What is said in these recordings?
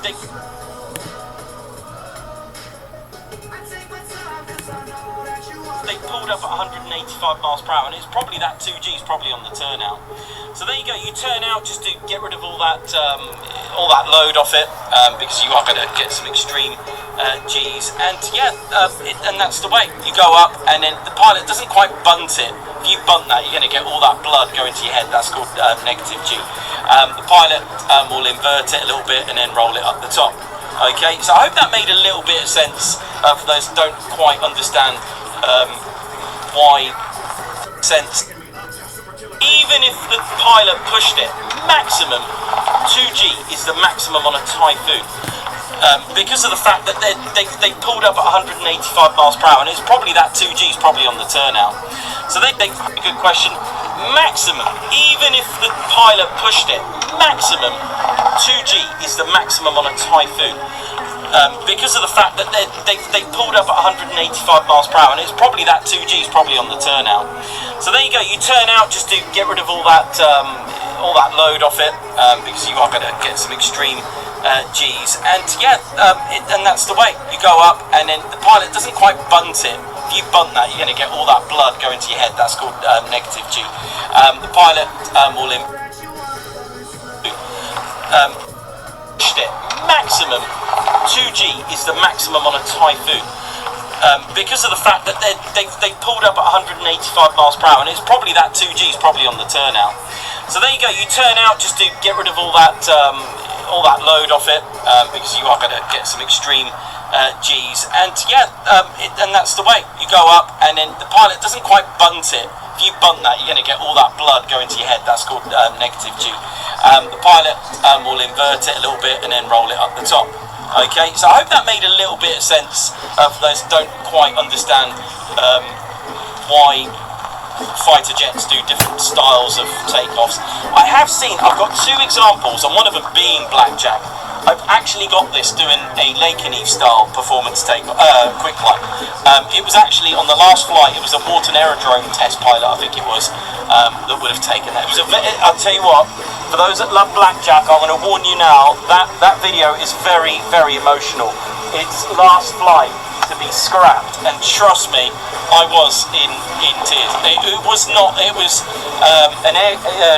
they pulled up at 185 miles per hour, and it's probably that 2G's probably on the turnout. So there you go. You turn out just to get rid of all that load off it, because you are going to get some extreme G's, and yeah, and that's the way you go up, and then the pilot doesn't quite bunt it. If you bunt that, you're going to get all that blood going to your head. That's called negative G. The pilot will invert it a little bit and then roll it up the top. Okay, so I hope that made a little bit of sense for those who don't quite understand why sense. Even if the pilot pushed it, maximum 2G is the maximum on a Typhoon. Because of the fact that they pulled up at 185 miles per hour, and it's probably that 2G's probably on the turnout. So a good question. Maximum, even if the pilot pushed it, maximum 2G is the maximum on a Typhoon. Because of the fact that they pulled up at 185 miles per hour, and it's probably that 2G's probably on the turnout. So there you go. You turn out just to get rid of all that load off it, because you are going to get some extreme G's, and yeah, and that's the way you go up, and then the pilot doesn't quite bunt it. If you bunt that, you're going to get all that blood going to your head. That's called negative G. The pilot will pushed it. Maximum 2G is the maximum on a Typhoon. Because of the fact that they pulled up at 185 miles per hour, and it's probably that 2G's probably on the turnout. So there you go. You turn out just to get rid of all that load off it, because you are going to get some extreme G's, and yeah, and that's the way you go up, and then the pilot doesn't quite bunt it. If you bunt that, you're going to get all that blood going to your head. That's called negative G. The pilot will invert it a little bit and then roll it up the top. Okay, so I hope that made a little bit of sense for those who don't quite understand why fighter jets do different styles of takeoffs. I've got two examples, and one of them being Blackjack. I've actually got this doing a Lake and Eve style performance quick line. It was actually on the last flight. It was a Morton Aerodrome test pilot, I think it was, that would have taken that. I'll tell you what, for those that love Blackjack, I'm going to warn you now, that video is very, very emotional. It's last flight to be scrapped, and trust me, I was in tears. It was an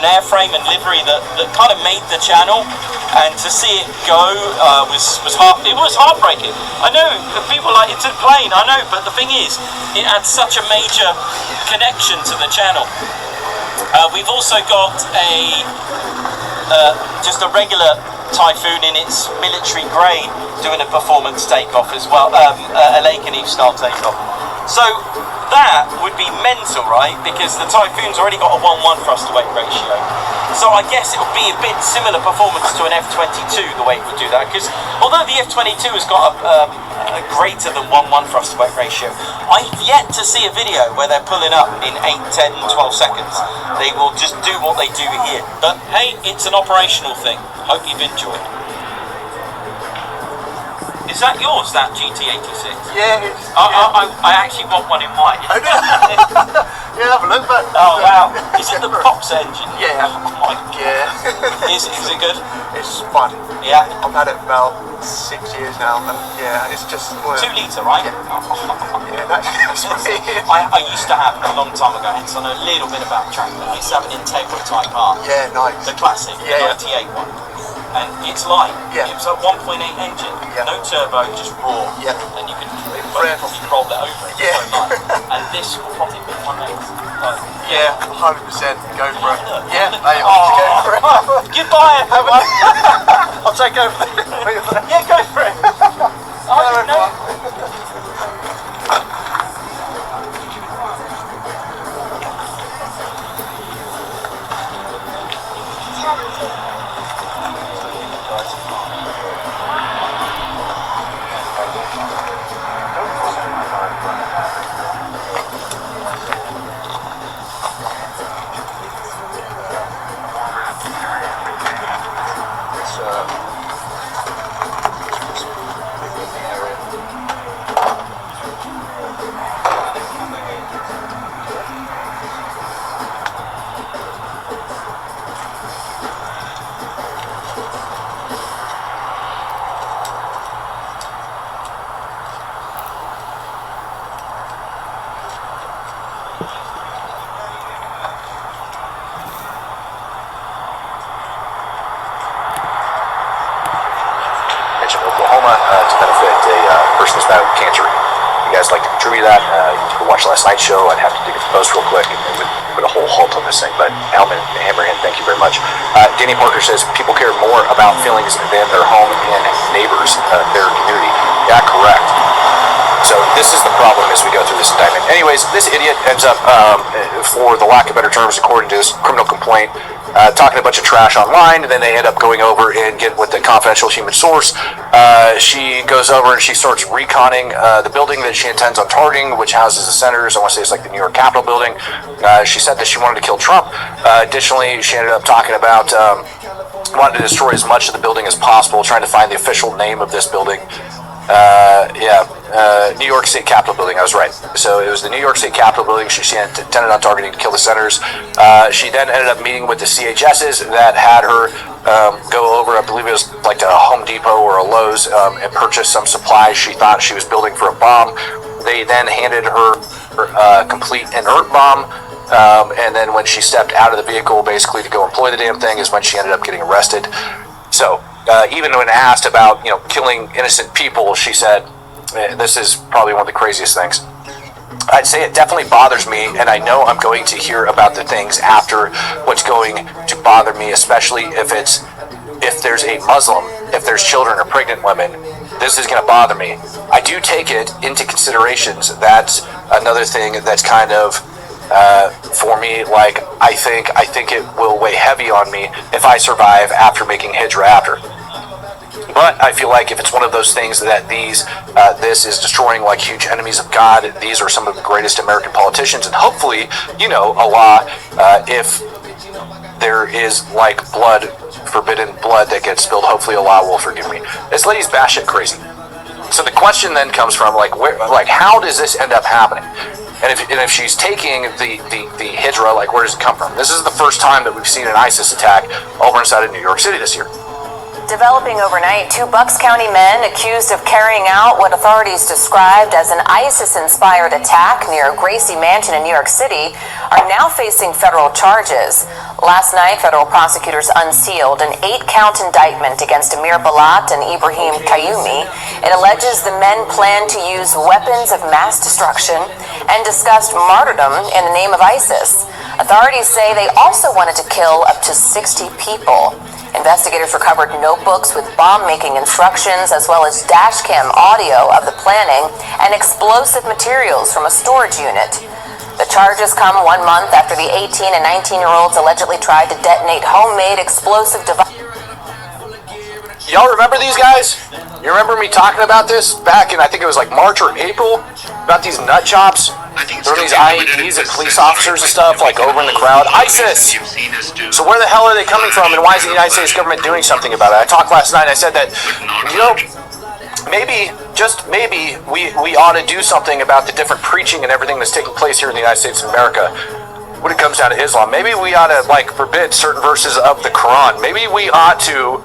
airframe and livery that kind of made the channel, and to see it go was heartbreaking. I know people like it's a plane, I know, but the thing is, it had such a major connection to the channel. We've also got just a regular Typhoon in its military grade doing a performance takeoff as well, a Lake and Eve style takeoff. So that would be mental, right? Because the Typhoon's already got a 1:1 thrust to weight ratio. So I guess it would be a bit similar performance to an F-22, the way it would do that. Because although the F-22 has got a greater than 1:1 thrust to weight ratio, I've yet to see a video where they're pulling up in 8, 10, 12 seconds. They will just do what they do here. But hey, it's an operational thing. Hope you've enjoyed. Is that yours, that GT86? Yeah, it's... I actually want one in white. Oh, yeah, have a look, but... Oh, wow. Is it the Pox engine? Yeah. Oh, my God. Yeah. Is it good? It's fun. Yeah. I've had it about 6 years now, and yeah, it's just... 2 litre, right? Yeah, yeah, that's me. I used to have, a long time ago, hence I know a little bit about track, but I used to have an Integra Type R. Yeah, nice. The classic, yeah, the 98 one. And it's light. Yeah. It was a 1.8 engine, yeah, no turbo, just raw. Yeah. And you could probably roll it over. It's yeah. so light. And this will probably be 1.8. Yeah, 100%. Go for it. Yeah, hey, go for it. Goodbye, everyone. I'll take over there. Yeah, go for it. Hello, everyone. orphanage in Oklahoma to benefit a person who's battling cancer. If you guys like to contribute to that, you can watch last night's show. I'd have to dig at the post real quick and would put a whole halt on this thing. But Alman Hammerhand, thank you very much. Danny Parker says people care more about feelings than their home and neighbors, their community. Yeah, correct. So this is the problem as we go through this indictment. Anyways, this idiot ends up, for the lack of better terms, according to his criminal complaint, talking a bunch of trash online, and then they end up going over and get with the confidential human source. She goes over and she starts reconning the building that she intends on targeting, which houses the senators. I want to say it's like the New York Capitol building. She said that she wanted to kill Trump. Additionally, she ended up talking about wanting to destroy as much of the building as possible, trying to find the official name of this building. New York State Capitol building, I was right. So it was the New York State Capitol building she intended on targeting to kill the senators. She then ended up meeting with the CHSs that had her go over, I believe it was like a Home Depot or a Lowe's, and purchase some supplies she thought she was building for a bomb. They then handed her a complete inert bomb. And then when she stepped out of the vehicle basically to go employ the damn thing is when she ended up getting arrested. So even when asked about, killing innocent people, she said, this is probably one of the craziest things. I'd say it definitely bothers me, and I know I'm going to hear about the things after what's going to bother me, especially if there's a Muslim, if there's children or pregnant women. This is going to bother me. I do take it into considerations. That's another thing that's kind of for me, like I think it will weigh heavy on me if I survive after making Hijra after. But I feel like if it's one of those things that this is destroying like huge enemies of God, these are some of the greatest American politicians, and hopefully, Allah, if there is like forbidden blood that gets spilled, hopefully Allah will forgive me. This lady's batshit crazy. So the question then comes from how does this end up happening? And if she's taking the Hijra, where does it come from? This is the first time that we've seen an ISIS attack over inside of New York City this year. Developing overnight, 2 Bucks County men accused of carrying out what authorities described as an ISIS-inspired attack near Gracie Mansion in New York City are now facing federal charges. Last night, federal prosecutors unsealed an 8-count indictment against Amir Balat and Ibrahim Kayumi. It alleges the men planned to use weapons of mass destruction and discussed martyrdom in the name of ISIS. Authorities say they also wanted to kill up to 60 people. Investigators recovered notebooks with bomb-making instructions as well as dashcam audio of the planning and explosive materials from a storage unit. The charges come 1 month after the 18 and 19-year-olds allegedly tried to detonate homemade explosive devices. Y'all remember these guys? You remember me talking about this back in, I think it was like March or April, about these nut jobs? There were these IEDs and police officers and stuff over in the crowd. ISIS! So where the hell are they coming from, and why is the United States government doing something about it? I talked last night, I said that, maybe, just maybe, we ought to do something about the different preaching and everything that's taking place here in the United States of America when it comes down to Islam. Maybe we ought to, forbid certain verses of the Quran. Maybe we ought to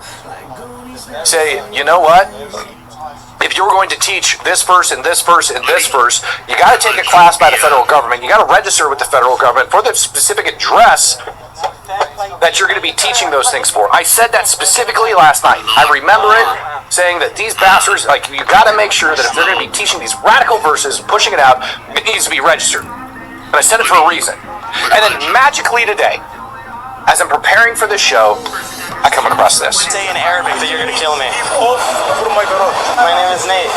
say, you know what? If you're going to teach this verse and this verse and this verse, you got to take a class by the federal government. You got to register with the federal government for the specific address that you're going to be teaching those things for. I said that specifically last night. I remember it, saying that these bastards, you got to make sure that if they're going to be teaching these radical verses and pushing it out, it needs to be registered. And I said it for a reason. And then magically today, as I'm preparing for this show, I come across this. Say in Arabic that you're gonna kill me. My name is Nate.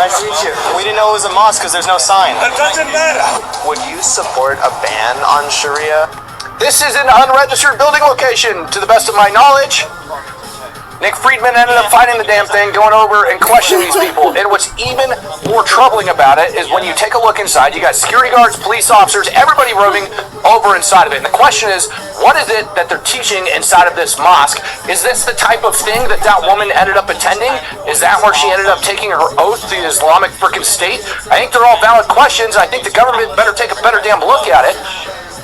Nice to meet you. We didn't know it was a mosque because there's no sign. It doesn't matter. Would you support a ban on Sharia? This is an unregistered building location, to the best of my knowledge. Nick Friedman ended up finding the damn thing, going over and questioning these people. And what's even more troubling about it is when you take a look inside, you got security guards, police officers, everybody roaming over inside of it. And the question is, what is it that they're teaching inside of this mosque? Is this the type of thing that woman ended up attending? Is that where she ended up taking her oath to the Islamic frickin' state? I think they're all valid questions. I think the government better take a better damn look at it,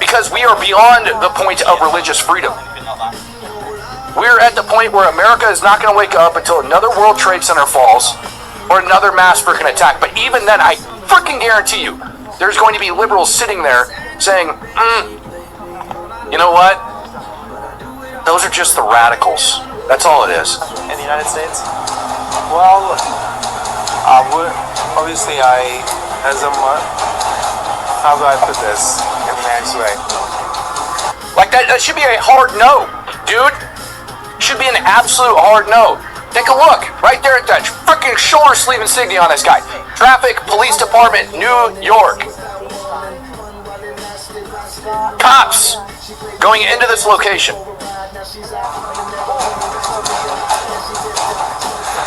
because we are beyond the point of religious freedom. We're at the point where America is not going to wake up until another World Trade Center falls or another mass freaking attack. But even then, I freaking guarantee you, there's going to be liberals sitting there saying, you know what? Those are just the radicals. That's all it is. In the United States? Well, obviously how do I put this in a nice way? Like that should be a hard no, dude. Should be an absolute hard no. Take a look right there at that freaking shoulder sleeve insignia on this guy. Traffic Police Department, New York. Cops going into this location.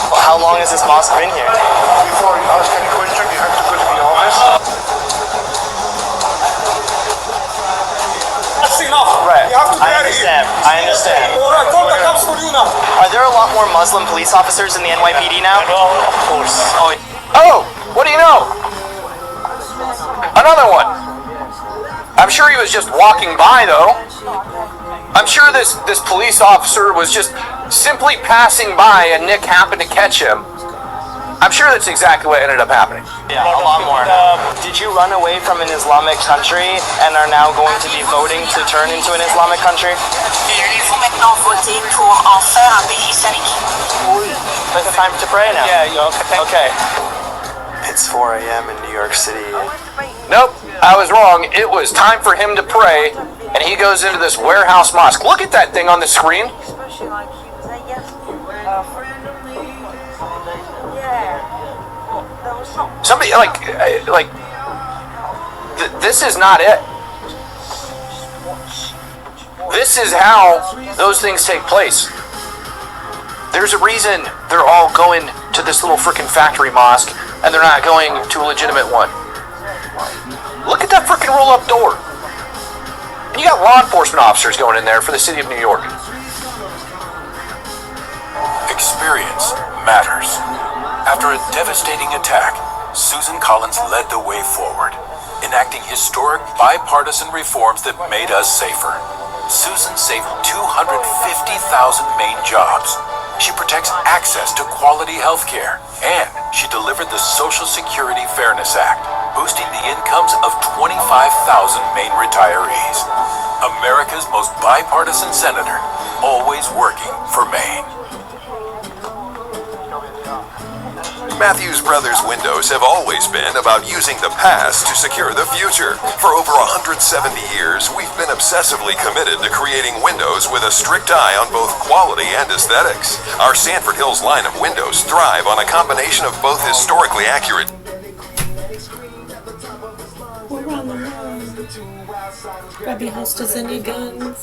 Well, how long has this mosque been here? Before you ask any question, you have to go to the office. That's enough. Right. You have to get it. I understand. All right, call the cops for you now. Are there a lot more Muslim police officers in the NYPD now? Of course. Oh, what do you know? Another one. I'm sure he was just walking by, though. I'm sure this police officer was just simply passing by and Nick happened to catch him. I'm sure that's exactly what ended up happening. Yeah, a lot more. Did you run away from an Islamic country and are now going to be voting to turn into an Islamic country? Il faut maintenant voter pour en faire un pays islamique. It's time to pray now. Yeah, okay. Okay. It's 4 a.m. in New York City. Nope, I was wrong. It was time for him to pray, and he goes into this warehouse mosque. Look at that thing on the screen. Somebody, this is not it. This is how those things take place. There's a reason they're all going to this little freaking factory mosque, and they're not going to a legitimate one. Look at that freaking roll-up door. And you got law enforcement officers going in there for the city of New York. Experience matters. After a devastating attack, Susan Collins led the way forward, enacting historic bipartisan reforms that made us safer. Susan saved 250,000 Maine jobs. She protects access to quality health care, and she delivered the Social Security Fairness Act, boosting the incomes of 25,000 Maine retirees. America's most bipartisan senator, always working for Maine. Matthews Brothers windows have always been about using the past to secure the future. For over 170 years, we've been obsessively committed to creating windows with a strict eye on both quality and aesthetics. Our Sanford Hills line of windows thrive on a combination of both historically accurate Grab your holsters and your guns.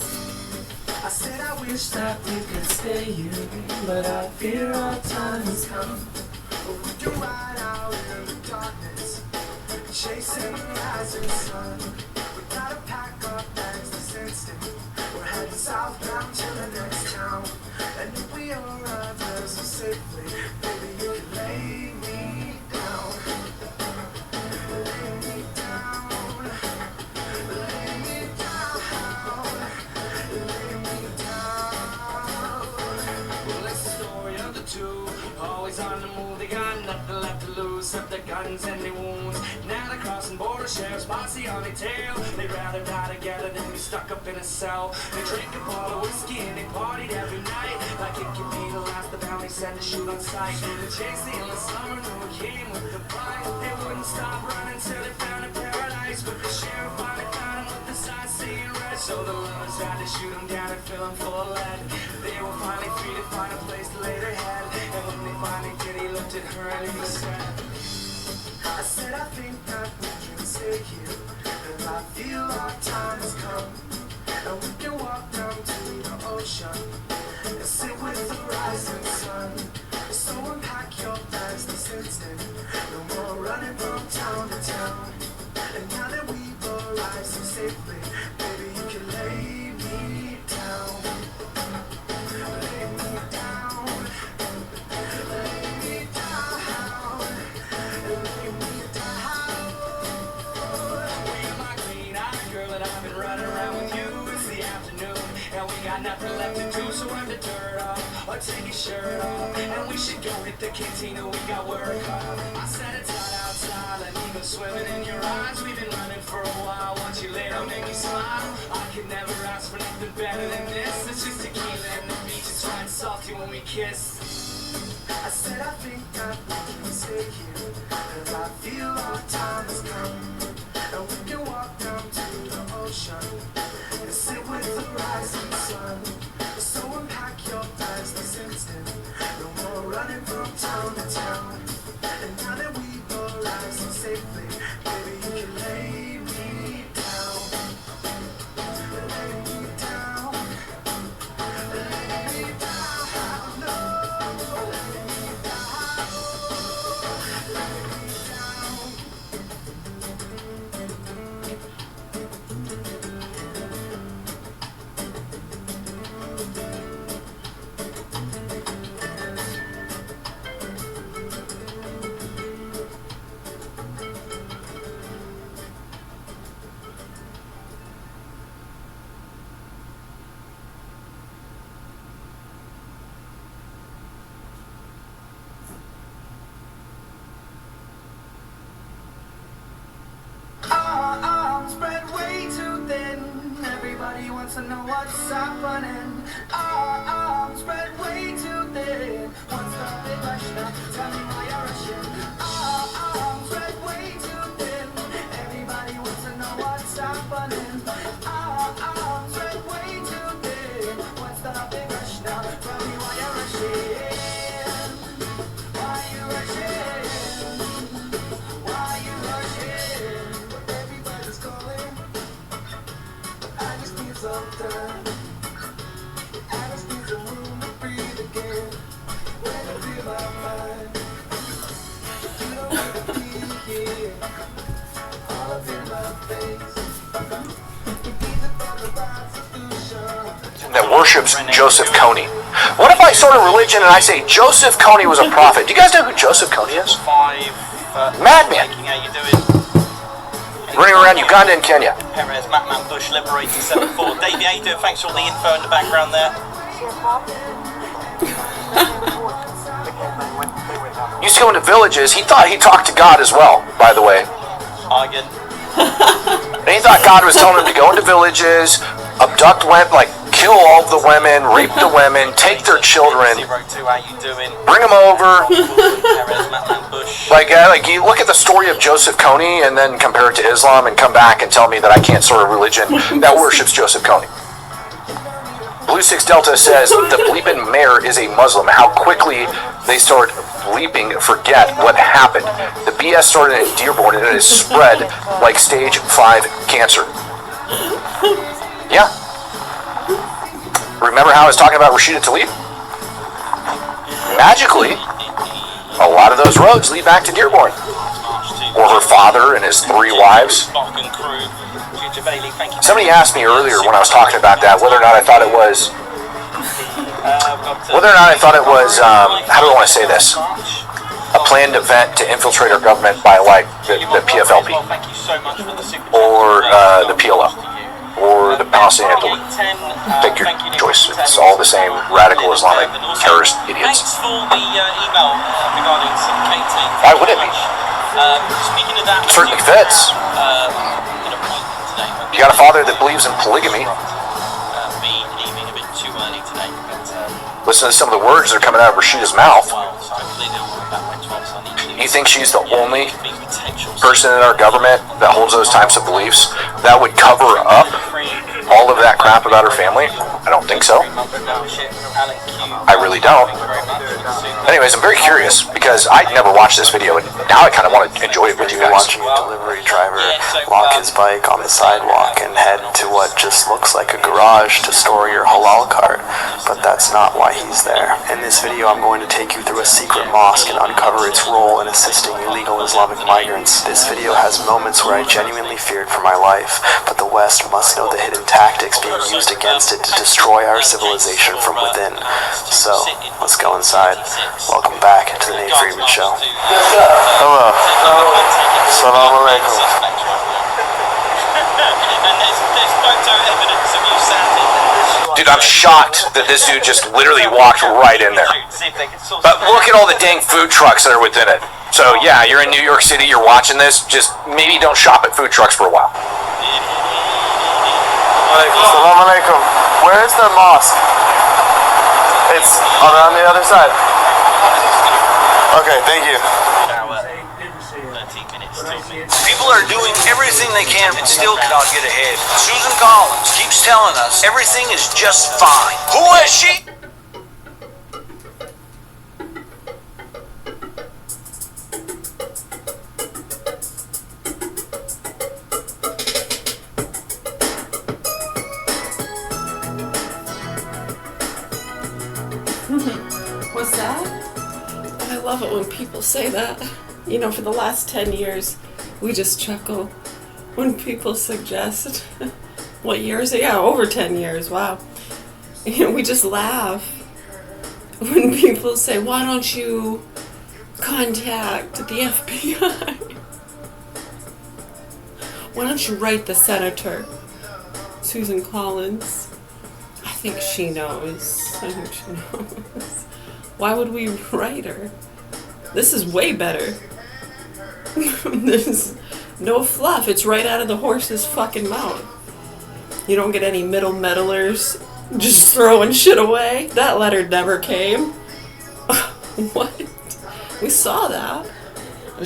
I said I wish that we could stay here, but I fear our time has come. We can ride out in the darkness, chasing the rising sun. We gotta pack our bags this instant. We're heading southbound to the next town. And if we arrive there so safely, baby, you can lay me down. Lay me down. Lay me down. Lay me down. Well, it's the story of the two, always on the move. They got nothing left to lose except their guns and their wounds. Now they're crossing border, sheriff's posse on their tail. They'd rather die together than be stuck up in a cell. They drink a bottle of whiskey and they partied every night. Like it could be the last, the bounty said to shoot on sight. They chased the endless summer, no one came with the fight. They wouldn't stop running till they found a paradise. But the sheriff finally found him with the sign saying red. So the lovers had to shoot him down and fill him full of lead. They were finally free to find a place to lay their head. And when they finally did, he looked at her and he said, I said I think that we can stay here, and I feel our time has come. And we can walk down to the ocean and sit with the rising sun. So unpack your bags this instant, no more running from town to town. And now that we've arrived so safely, baby, you can lay me down. Lay me down. Lay me down. Lay me down. Well, my green-eyed girl and I've been running around with you. It's the afternoon and we got nothing left to do. So wipe the dirt off or take your shirt off, and we should go hit the cantina. We got work off. I said it's hot outside, let me go swimming in your eyes. We've been running for a while. Once you later make me smile. I could never ask for nothing better than this. It's just tequila and the beach is fine salty when we kiss. I said I think that we can stay here, 'cause I feel our time has come. And we can walk down to the ocean and sit with the rising sun. So unpack your bags this instant. No more running from town to town. And now that we've arrived so safely, baby, you can lay me down. Lay me down. Lay me down. No. Lay me down. Lay me down. Our arms spread way too thin. Everybody wants to know what's happening. Our arms spread way too thin. What's the big rush now? Tell me why you're rushing. Our arms spread way too thin. Everybody wants to know what's happening. Our arms spread way too thin. What's the big rush now? Tell me why you're rushing. Why you rushing? Why you rushing? Everybody's calling. I just need some time. I just need some room to breathe again. When I feel my mind, you don't need to be here. All up in my face. Either from the right solution. That worships Joseph Kony. What if I start a religion and I say Joseph Kony was a prophet? Do you guys know who Joseph Kony is? Madman. How you doing? Running around Uganda and Kenya. Perez, Matman Bush, Liberating 7-4. Davey, how you doing? Thanks for all the info in the background there. Used to go into villages. He thought he talked to God as well, by the way. Again. And he thought God was telling him to go into villages, abduct women, like kill all the women, rape the women, take their children, 02, how you doing? bring them over. Perez, Matman Bush. Like you look at the story of Joseph Kony and then compare it to Islam and come back and tell me that I can't start a religion that worships Joseph Kony. Blue 6 Delta says the bleeping mayor is a Muslim. How quickly they start bleeping forget what happened. The BS started in Dearborn and it has spread like stage 5 cancer. Yeah. Remember how I was talking about Rashida Tlaib? Magically, a lot of those roads lead back to Dearborn. Or her father and his 3 wives. Somebody asked me earlier when I was talking about that whether or not I thought it was how do I want to say this? A planned event to infiltrate our government by like the PFLP or the PLO or the Palestinian Authority. Pick your choice. It's all the same radical Islamic terrorist idiots. Thanks for the email regarding some KT. Why would it be? Speaking of that, It certainly fits. You got a father that believes in polygamy. Me leaving a bit too early today, but Listen to some of the words that are coming out of Rashida's mouth. well, so hopefully they'll work that way 12, so I need to. You think she's the only Be potential. person in our government that holds those types of beliefs that would cover up all of that crap about her family? I don't think so. I really don't. Anyways, I'm very curious because I never watched this video and now I kind of want to enjoy it with you guys. Watching a delivery driver lock his bike on the sidewalk and head to what just looks like a garage to store your halal cart, but that's not why he's there. In this video, I'm going to take you through a secret mosque and uncover its role in assisting illegal Islamic migrants. This video has moments where I genuinely feared for my life, but the West must know the hidden tactics being used against it to destroy our civilization from within. So, let's go inside. Welcome back to the Nate Friedman Show. Hello. Assalamu alaikum. And there's photo evidence of you standing there. Dude, I'm shocked that this dude just literally walked right in there. But look at all the dang food trucks that are within it. So yeah, you're in New York City, you're watching this, just maybe don't shop at food trucks for a while. Assalamu alaikum. Where is the mosque? It's on the other side. Okay, thank you. 13 minutes till me. People are doing everything they can and still cannot get ahead. Susan Collins keeps telling us everything is just fine. Who is she? What's that? I love it when people say that. You know, for the last 10 years, we just chuckle when people suggest, what year is it? Yeah, over 10 years, wow. You know, we just laugh when people say, why don't you contact the FBI? Why don't you write the senator, Susan Collins? I think she knows. I think she knows. Why would we write her? This is way better. There's no fluff. It's right out of the horse's fucking mouth. You don't get any middle meddlers just throwing shit away. That letter never came. What? We saw that.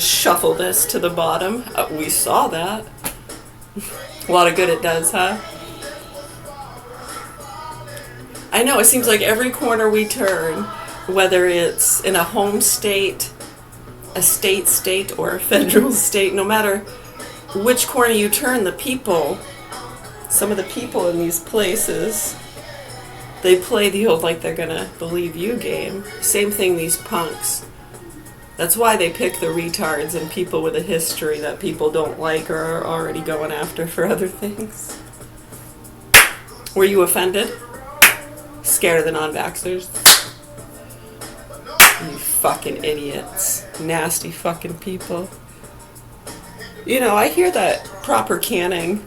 Shuffle this to the bottom. We saw that. A lot of good it does, huh? I know, it seems like every corner we turn, whether it's in a home state, a state, or a federal state, no matter which corner you turn, the people, some of the people in these places, they play the old like they're gonna believe you game. Same thing, these punks. That's why they pick the retards and people with a history that people don't like or are already going after for other things. Were you offended? Scared of the non-vaxxers? You fucking idiots. Nasty fucking people. You know, I hear that proper canning,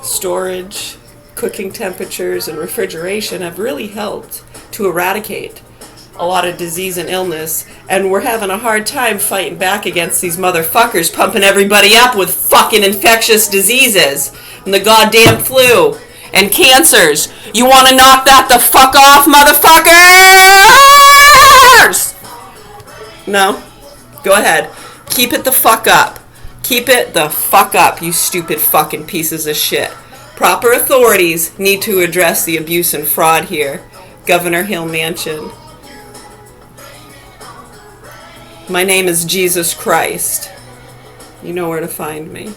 storage, cooking temperatures, and refrigeration have really helped to eradicate a lot of disease and illness, and we're having a hard time fighting back against these motherfuckers pumping everybody up with fucking infectious diseases and the goddamn flu and cancers. You want to knock that the fuck off, motherfuckers? No? Go ahead. Keep it the fuck up. Keep it the fuck up, you stupid fucking pieces of shit. Proper authorities need to address the abuse and fraud here. Governor Hill Mansion. My name is Jesus Christ. You know where to find me.